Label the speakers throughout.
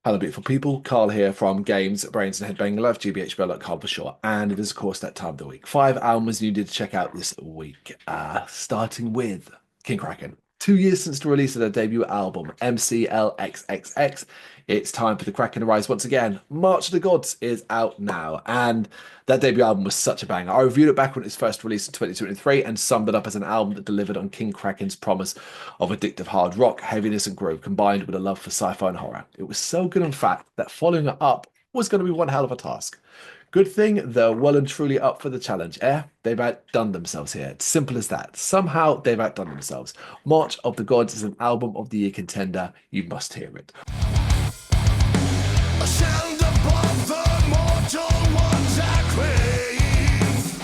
Speaker 1: Hello, beautiful people. Carl here from Brrraaains A Head-Banging Life, gbhblofficial for short. And it is, of course, that time of the week. 5 albums you need to check out this week. Starting with King Kraken. 2 years since the release of their debut album, MCLXXX. It's time for the Kraken to rise once again. March of the Gods is out now, and that debut album was such a banger. I reviewed it back when it was first released in 2023 and summed it up as an album that delivered on King Kraken's promise of addictive hard rock, heaviness, and groove, combined with a love for sci-fi and horror. It was so good, in fact, that following it up was going to be one hell of a task. Good thing they're well and truly up for the challenge. They've outdone themselves here. It's simple as that. Somehow they've outdone themselves. March of the Gods is an album of the year contender. You must hear it.
Speaker 2: Ascend above the mortal ones I crave.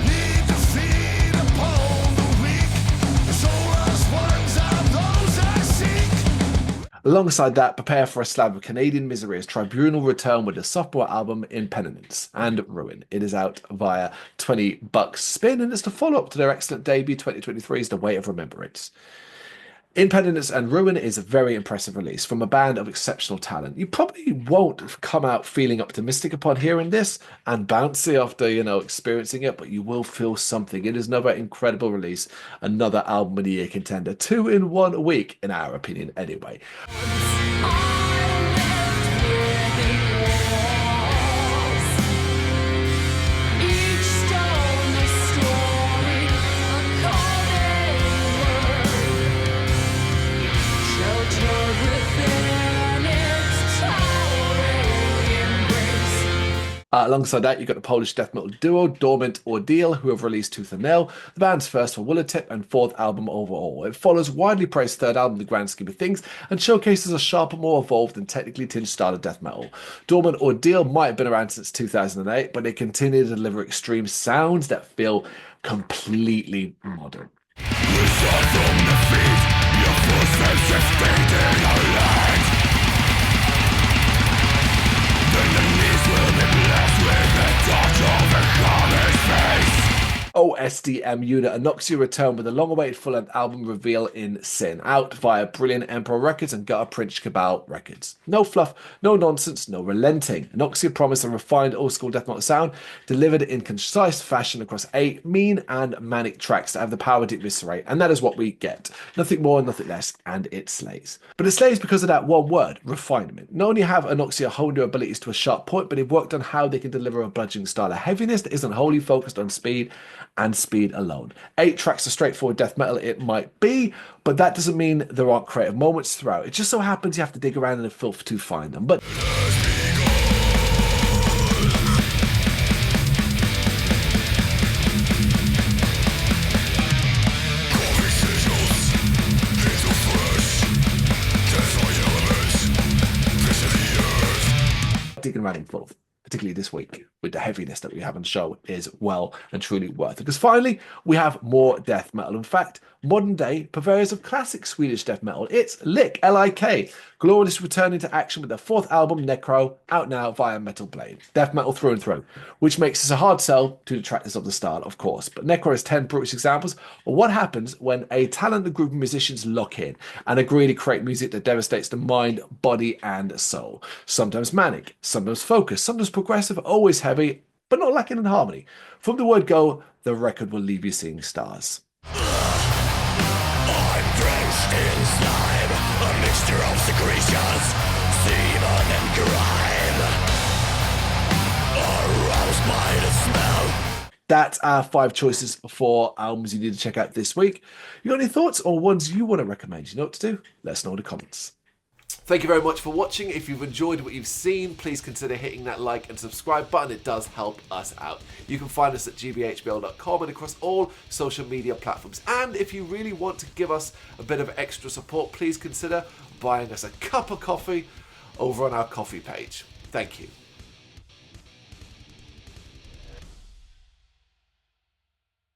Speaker 2: Leave the feet upon the weak. The soulless ones are those I seek.
Speaker 1: Alongside that, prepare for a slab of Canadian misery as Tribunal return with a sophomore album, Impenitence and Ruin. It is out via $20 spin, and it's the follow-up to their excellent debut 2023's The Weight of Remembrance. Impenitence and Ruin is a very impressive release from a band of exceptional talent. You probably won't come out feeling optimistic upon hearing this and bouncy after, experiencing it, but you will feel something. It is another incredible release, another album of the year contender. 2 in 1 week, in our opinion, anyway. Alongside that, you've got the Polish death metal duo Dormant Ordeal, who have released Tooth and Nail, the band's first for Willowtip and 4th album overall. It follows widely praised 3rd album in the grand scheme of things and showcases a sharper, more evolved and technically tinged style of death metal. Dormant Ordeal might have been around since 2008, but they continue to deliver extreme sounds that feel completely modern. OSDM unit Anoxia return with a long-awaited full-length album reveal in Sin, out via Brilliant Emperor Records and Gutter Prince Cabal Records. No fluff, no nonsense, no relenting. Anoxia promised a refined old-school death metal sound, delivered in concise fashion across 8 mean and manic tracks that have the power to eviscerate, and that is what we get. Nothing more, nothing less, and it slays. But it slays because of that one word, refinement. Not only have Anoxia honed their abilities to a sharp point, but they've worked on how they can deliver a bludgeoning style of heaviness that isn't wholly focused on speed and speed alone. 8 tracks of straightforward death metal it might be, but that doesn't mean there aren't creative moments throughout. It just so happens you have to dig around in the filth to find them. But digging around in filth, particularly this week with the heaviness that we have on show, is well and truly worth it. Because finally, we have more death metal. In fact, modern day purveyors of classic Swedish death metal. It's Lick, L-I-K. Glorious returning to action with their 4th album, Necro, out now via Metal Blade. Death metal through and through, which makes this a hard sell to detractors of the style, of course. But Necro has 10 brutish examples of what happens when a talented group of musicians lock in and agree to create music that devastates the mind, body, and soul. Sometimes manic, sometimes focused, sometimes progressive, always heavy, but not lacking in harmony. From the word go, the record will leave you seeing stars.
Speaker 2: I'm drenched in slime, a mixture of secretions, semen and grime, aroused by the smell.
Speaker 1: That's our 5 choices for albums you need to check out this week. You got any thoughts or ones you want to recommend? You know what to do? Let us know in the comments. Thank you very much for watching. If you've enjoyed what you've seen, please consider hitting that like and subscribe button. It does help us out. You can find us at gbhbl.com and across all social media platforms. And if you really want to give us a bit of extra support, please consider buying us a cup of coffee over on our coffee page. Thank you.